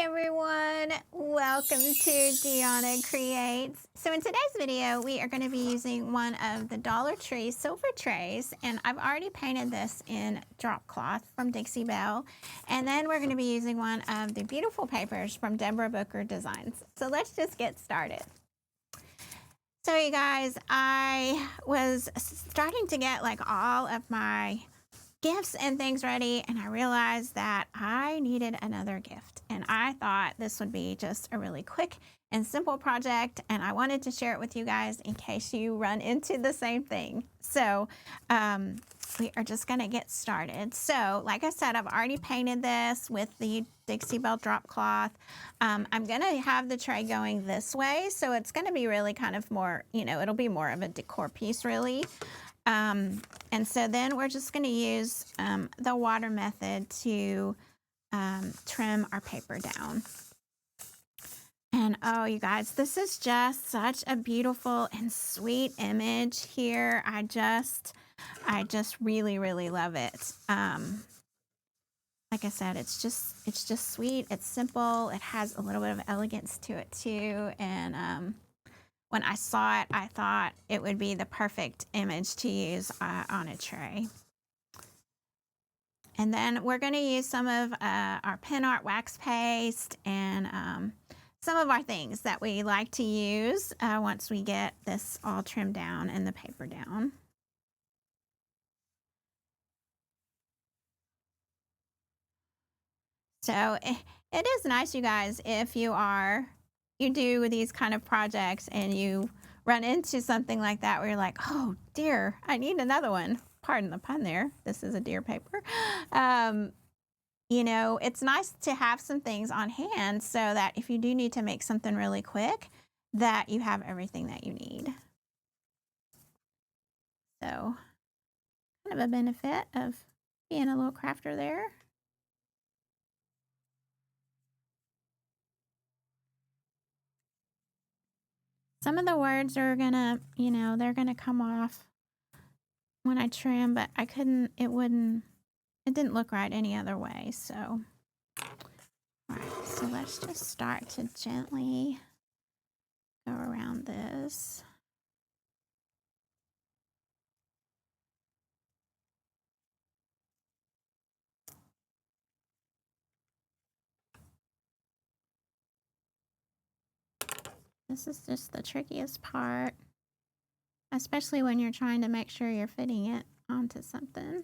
everyone, welcome to Deanna Creates. So in today's video, we are going to be using one of the Dollar Tree silver trays, and I've already painted this in drop cloth from Dixie Belle, and then we're going to be using one of the beautiful papers from Deborah Booker Designs. So let's just get started. So you guys, I was starting to get like all of my gifts and things ready, and I realized that I needed another gift, and I thought this would be just a really quick and simple project, and I wanted to share it with you guys in case you run into the same thing. So we are just gonna get started. So like I said, I've already painted this with the Dixie Belle drop cloth. I'm gonna have the tray going this way, so it's gonna be really kind of more, it'll be more of a decor piece really. And so then we're just going to use the water method to trim our paper down. And oh, you guys, this is just such a beautiful and sweet image here. I just really, really love it. Like I said, it's just sweet. It's simple. It has a little bit of elegance to it too. And when I saw it, I thought it would be the perfect image to use on a tray. And then we're going to use some of our pen art wax paste and some of our things that we like to use once we get this all trimmed down and the paper down. So it is nice, you guys, if you do these kind of projects and you run into something like that where you're like, oh dear, I need another one. Pardon the pun there. This is a deer paper. It's nice to have some things on hand so that if you do need to make something really quick, that you have everything that you need. So kind of a benefit of being a little crafter there. Some of the words are gonna, they're gonna come off when I trim, but it didn't look right any other way. So, all right, so let's just start to gently go around this. This is just the trickiest part, especially when you're trying to make sure you're fitting it onto something.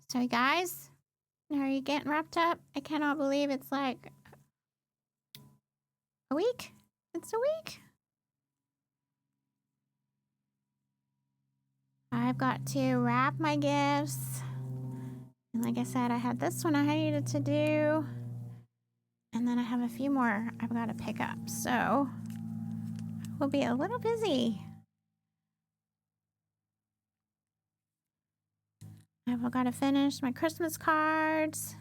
So you guys, are you getting wrapped up? I cannot believe it's like a week. It's a week. I've got to wrap my gifts. And like I said, I had this one I needed to do. And then I have a few more I've got to pick up. So we'll be a little busy. I've got to finish my Christmas cards.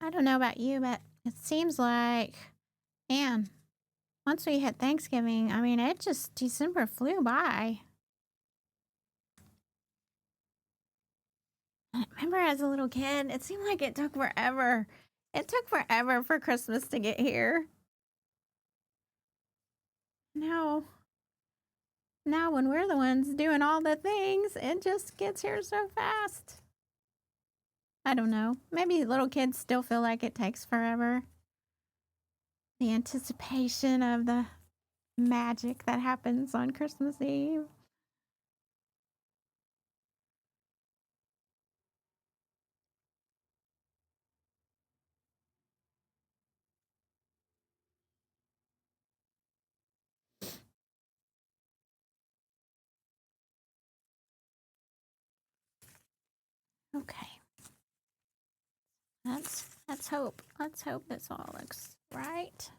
I don't know about you, but it seems like, man, once we hit Thanksgiving, I mean, December flew by. I remember as a little kid, it seemed like it took forever. It took forever for Christmas to get here. Now when we're the ones doing all the things, it just gets here so fast. I don't know. Maybe little kids still feel like it takes forever. The anticipation of the magic that happens on Christmas Eve. Okay. Let's hope. Let's hope this all looks right.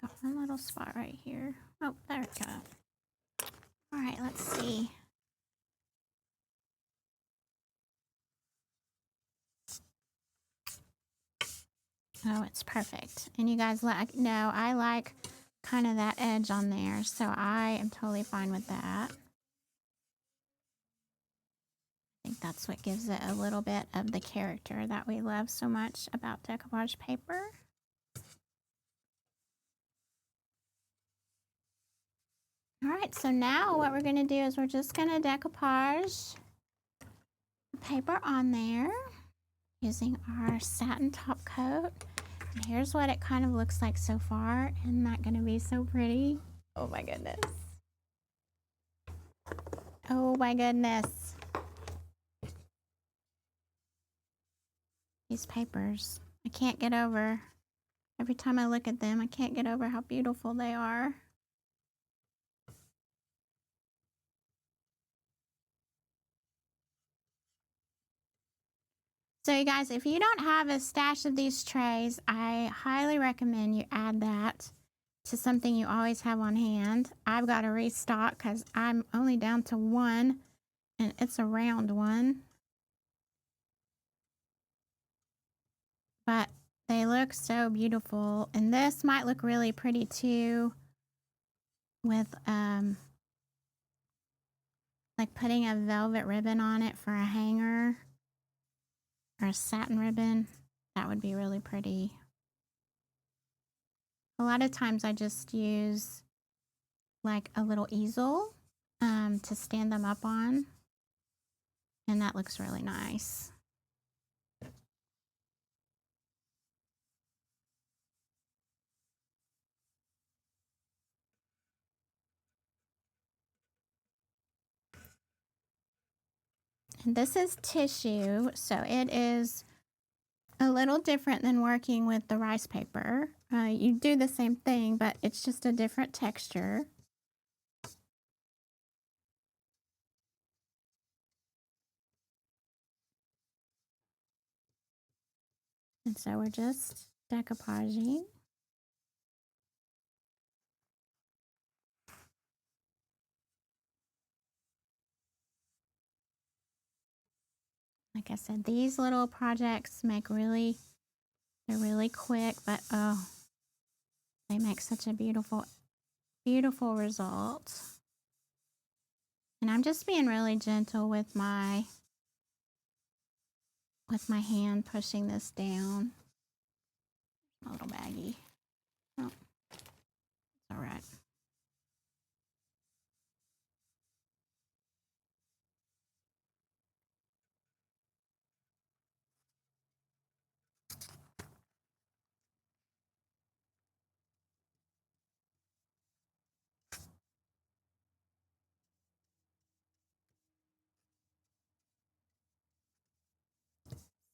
Got one little spot right here. Oh, there we go. All right, let's see. Oh, it's perfect. And you guys like, no, I like kind of that edge on there, so I am totally fine with that. I think that's what gives it a little bit of the character that we love so much about decoupage paper. All right, so now what we're going to do is we're just going to decoupage the paper on there using our satin top coat. And here's what it kind of looks like so far. Isn't that going to be so pretty? Oh my goodness. Oh my goodness. These papers, I can't get over. Every time I look at them, I can't get over how beautiful they are. So you guys, if you don't have a stash of these trays, I highly recommend you add that to something you always have on hand. I've got to restock because I'm only down to one, and it's a round one. But they look so beautiful, and this might look really pretty too with like putting a velvet ribbon on it for a hanger or a satin ribbon. That would be really pretty. A lot of times I just use like a little easel to stand them up on, and that looks really nice. And this is tissue, so it is a little different than working with the rice paper. You do the same thing, but it's just a different texture. And so we're just decoupaging. Like I said, these little projects they're really quick, but oh, they make such a beautiful, beautiful result. And I'm just being really gentle with my hand, pushing this down. A little baggy. Oh, it's all right.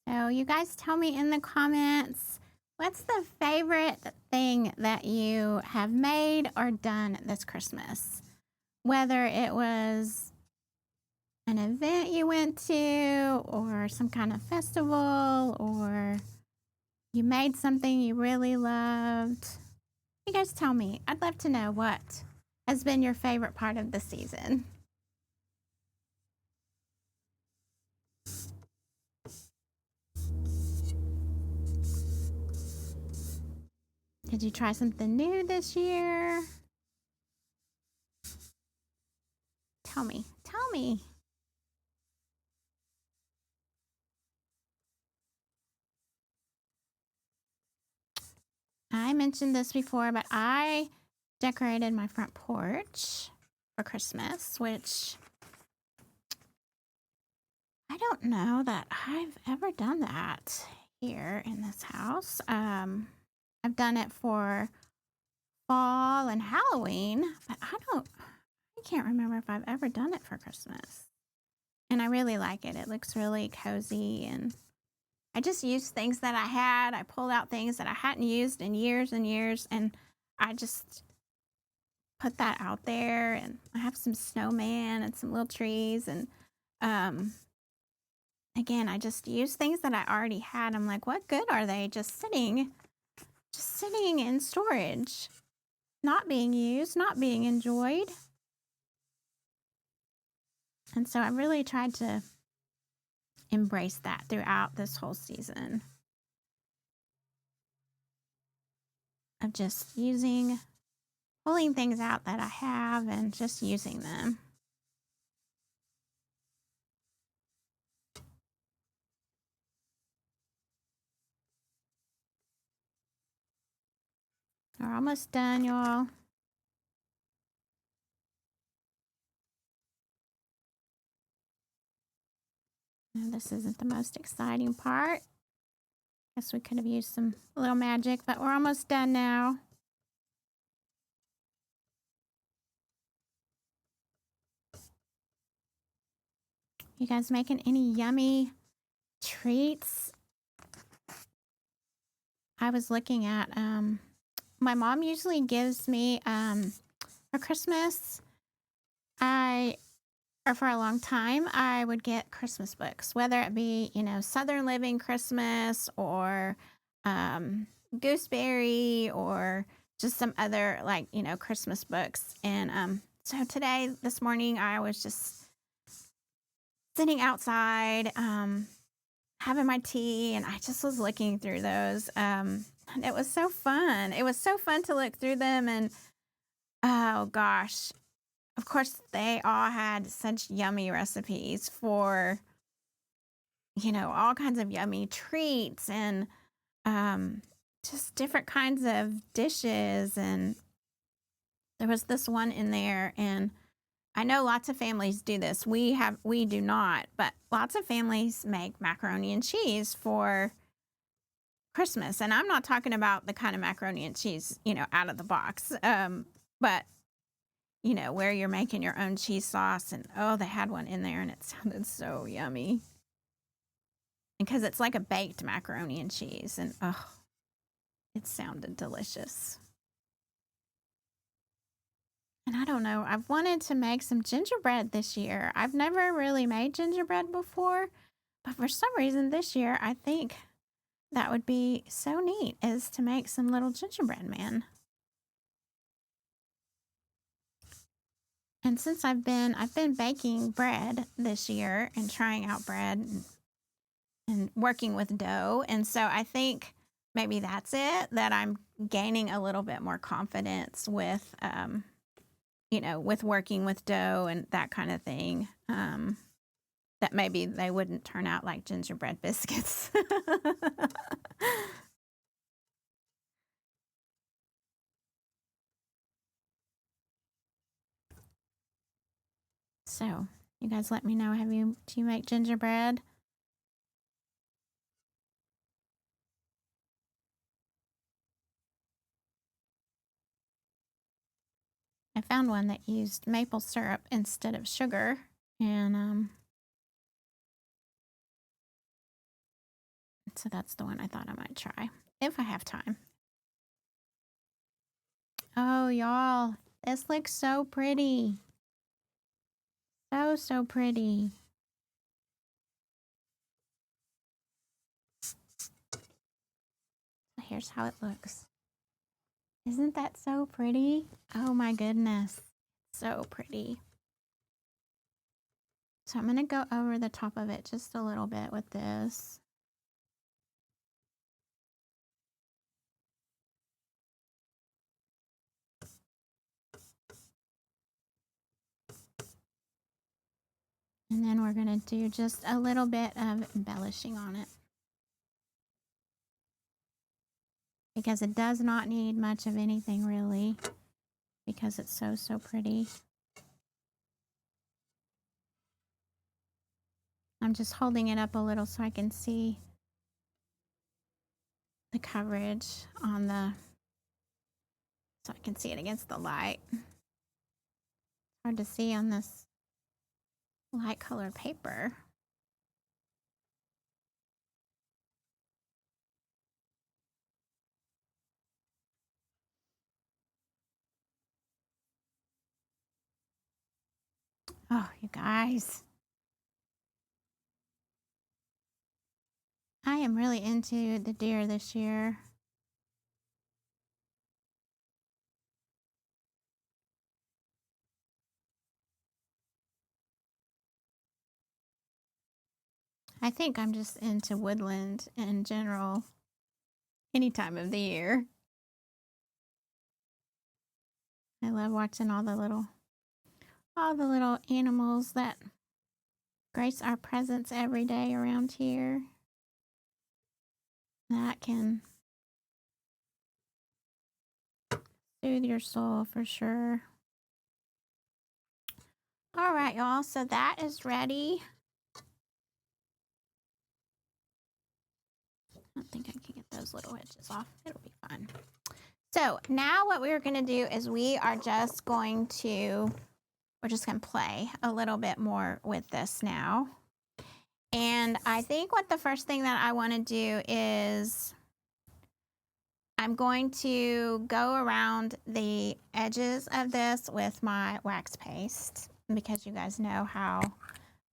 So you guys tell me in the comments, what's the favorite thing that you have made or done this Christmas? Whether it was an event you went to or some kind of festival, or you made something you really loved. You guys tell me. I'd love to know what has been your favorite part of the season. Did you try something new this year? Tell me. Tell me. I mentioned this before, but I decorated my front porch for Christmas, which I don't know that I've ever done that here in this house. I've done it for fall and Halloween, but I can't remember if I've ever done it for Christmas. And I really like it. It looks really cozy, and I just used things that I had. I pulled out things that I hadn't used in years and years, and I just put that out there. And I have some snowman and some little trees, and again, I just use things that I already had. I'm like, what good are they just sitting in storage, not being used, not being enjoyed? And so I really tried to embrace that throughout this whole season. of just pulling things out that I have and just using them. We're almost done, y'all. Now, this isn't the most exciting part. Guess we could have used a little magic, but we're almost done now. You guys making any yummy treats? I was looking at, my mom usually gives me, for Christmas, or for a long time, I would get Christmas books, whether it be, Southern Living Christmas or Gooseberry or just some other, like, Christmas books. And so this morning, I was just sitting outside, having my tea, and I just was looking through those. And it was so fun. It was so fun to look through them. And oh gosh, of course, they all had such yummy recipes for, all kinds of yummy treats and just different kinds of dishes. And there was this one in there, and I know lots of families do this. We do not, but lots of families make macaroni and cheese for Christmas. And I'm not talking about the kind of macaroni and cheese, out of the box. But where you're making your own cheese sauce. And oh, they had one in there and it sounded so yummy. Because it's like a baked macaroni and cheese. And oh, it sounded delicious. And I don't know, I've wanted to make some gingerbread this year. I've never really made gingerbread before, but for some reason this year, I think that would be so neat, is to make some little gingerbread man. And since I've been baking bread this year and trying out bread and working with dough. And so I think maybe that's it, that I'm gaining a little bit more confidence with, with working with dough and that kind of thing. That maybe they wouldn't turn out like gingerbread biscuits. So, you guys let me know, do you make gingerbread? I found one that used maple syrup instead of sugar, and so that's the one I thought I might try if I have time. Oh, y'all, this looks so pretty. So pretty. Here's how it looks. Isn't that so pretty? Oh my goodness. So pretty. So I'm going to go over the top of it just a little bit with this. And then we're going to do just a little bit of embellishing on it, because it does not need much of anything really, because it's so pretty. I'm just holding it up a little so I can see the coverage on so I can see it against the light. It's hard to see on this light colored paper. Oh, you guys. I am really into the deer this year. I think I'm just into woodland in general, any time of the year. I love watching all the little animals that grace our presence every day around here. That can soothe your soul for sure. All right, y'all, so that is ready. I don't think I can get those little edges off. It'll be fun. So now what we're going to do is we're just going to play a little bit more with this now. And I think what the first thing that I want to do is I'm going to go around the edges of this with my wax paste, because you guys know how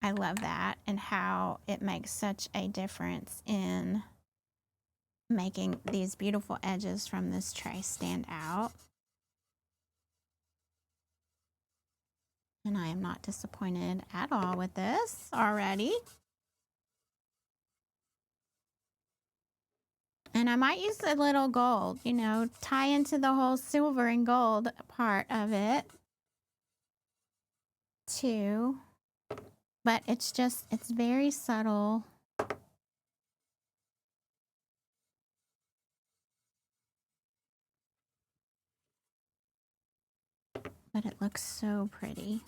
I love that and how it makes such a difference in making these beautiful edges from this tray stand out. And I am not disappointed at all with this already. And I might use a little gold, you know, tie into the whole silver and gold part of it too. But it's very subtle. But it looks so pretty.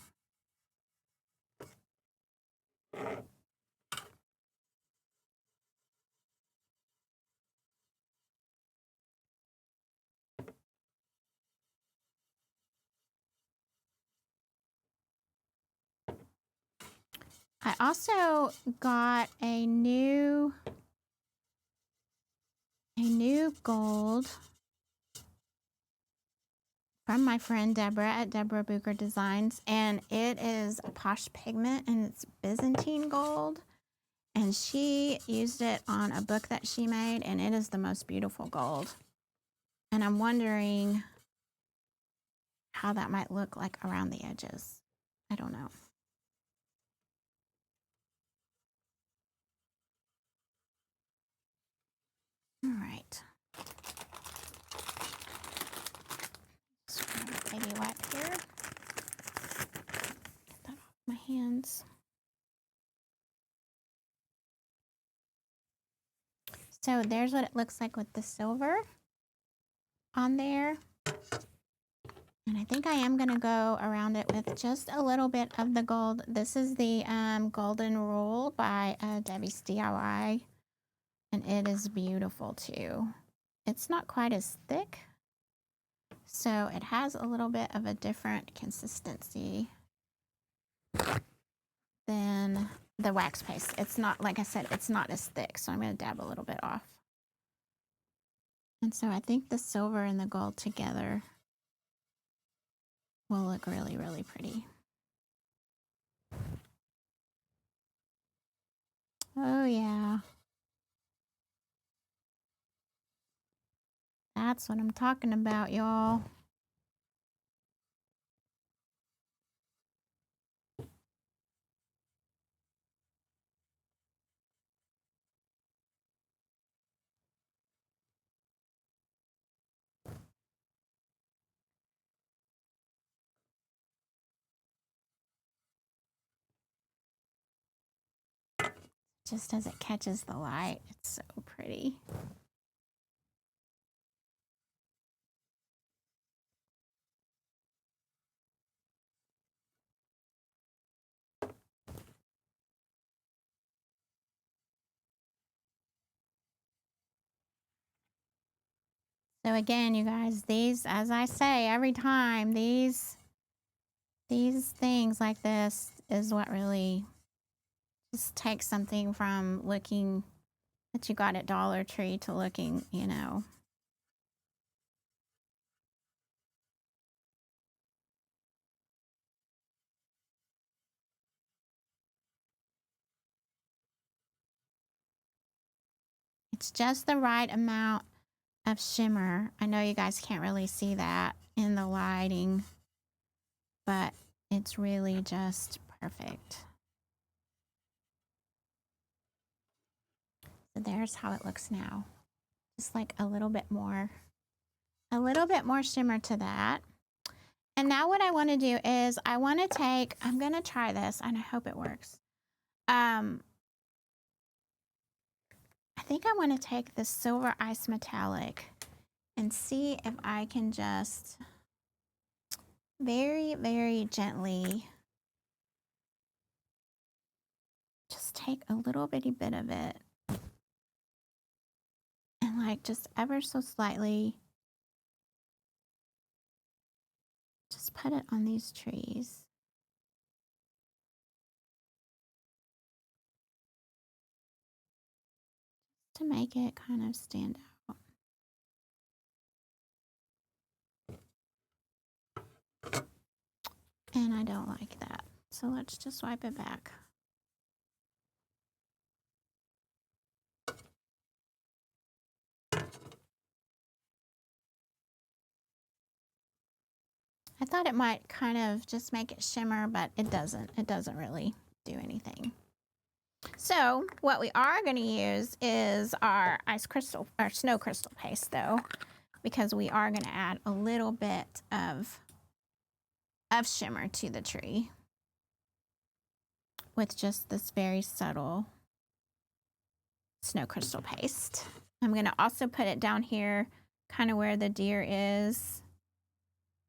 I also got a new gold from my friend Deborah at Deborah Booker Designs, and it is a Posh Pigment, and it's Byzantine gold, and she used it on a book that she made, and it is the most beautiful gold. And I'm wondering how that might look like around the edges. I don't know. All right. Just grab a baby wipe here. Get that off my hands. So there's what it looks like with the silver on there. And I think I am going to go around it with just a little bit of the gold. This is the Golden Rule by Debbie's DIY. And it is beautiful too. It's not quite as thick, so it has a little bit of a different consistency than the wax paste. It's not, like I said, it's not as thick, so I'm going to dab a little bit off. And so I think the silver and the gold together will look really, really pretty. Oh yeah. That's what I'm talking about, y'all. Just as it catches the light, it's so pretty. So again, you guys, these, as I say every time, these things like this is what really just takes something from looking that you got at Dollar Tree to looking, you know, it's just the right amount of shimmer. I know you guys can't really see that in the lighting, but it's really just perfect. So there's how it looks now. Just like a little bit more shimmer to that. And now what I want to do is I want to take, I'm going to try this and I hope it works. I think I want to take the Silver Ice Metallic and see if I can just very, very gently just take a little bitty bit of it and like just ever so slightly just put it on these trees. To make it kind of stand out. And I don't like that. So let's just wipe it back. I thought it might kind of just make it shimmer, but it doesn't. It doesn't really do anything. So what we are going to use is our snow crystal paste though, because we are going to add a little bit of shimmer to the tree with just this very subtle snow crystal paste. I'm going to also put it down here kind of where the deer is,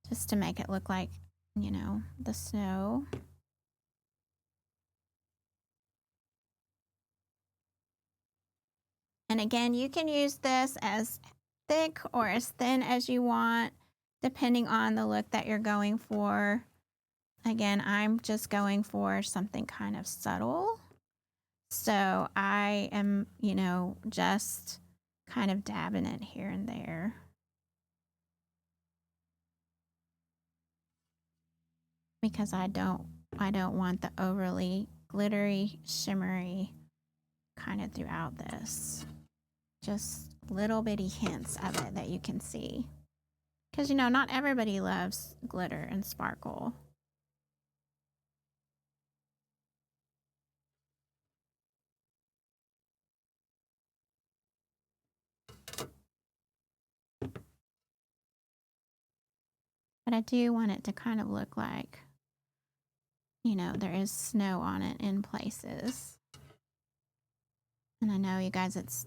just to make it look like, you know, the snow. And again, you can use this as thick or as thin as you want, depending on the look that you're going for. Again, I'm just going for something kind of subtle. So I am, you know, just kind of dabbing it here and there. Because I don't want the overly glittery, shimmery kind of throughout this. Just little bitty hints of it that you can see. Because, you know, not everybody loves glitter and sparkle. But I do want it to kind of look like, you know, there is snow on it in places. And I know, you guys, it's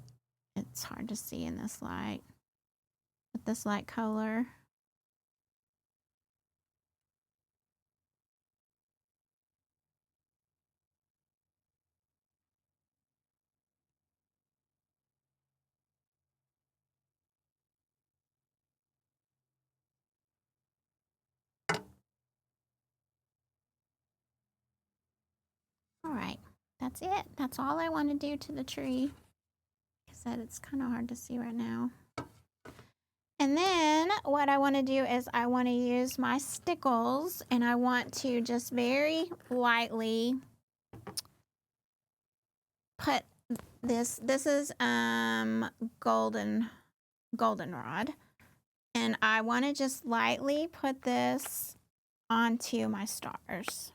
hard to see in this light. With this light color. All right, that's it. That's all I want to do to the tree. Like I said, it's kind of hard to see right now. And then what I want to do is I want to use my stickles, and I want to just very lightly put this. This is goldenrod, and I want to just lightly put this onto my stars.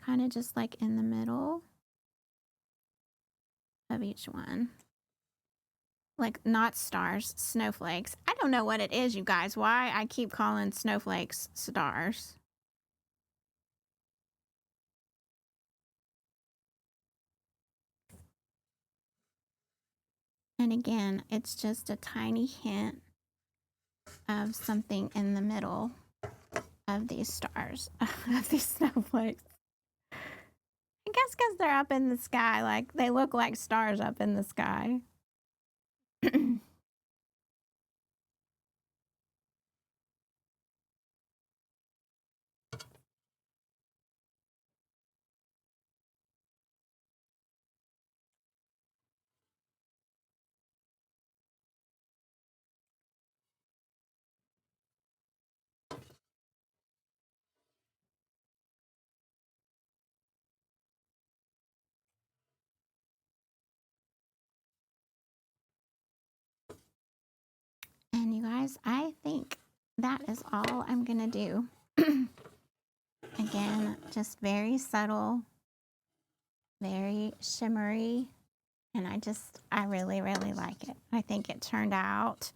Kind of just like in the middle of each one. Like, not stars, snowflakes. I don't know what it is, you guys, why I keep calling snowflakes stars. And again, it's just a tiny hint of something in the middle of these stars, of these snowflakes. I guess because they're up in the sky, like they look like stars up in the sky. And you guys, I think that is all I'm gonna do. Again, just very subtle, very shimmery, And I really, really like it. I think it turned out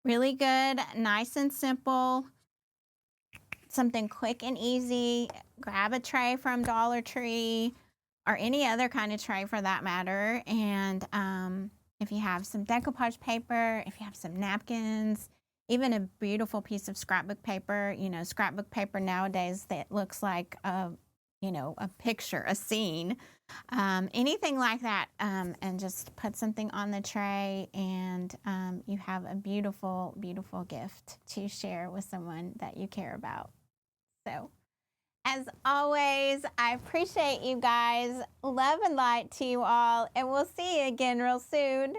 really good, nice and simple, something quick and easy. Grab a tray from Dollar Tree or any other kind of tray for that matter. And if you have some decoupage paper, if you have some napkins, even a beautiful piece of scrapbook paper, you know, scrapbook paper nowadays that looks like a, you know, a picture, a scene, anything like that, and just put something on the tray, and you have a beautiful, beautiful gift to share with someone that you care about. So, as always, I appreciate you guys. Love and light to you all, and we'll see you again real soon.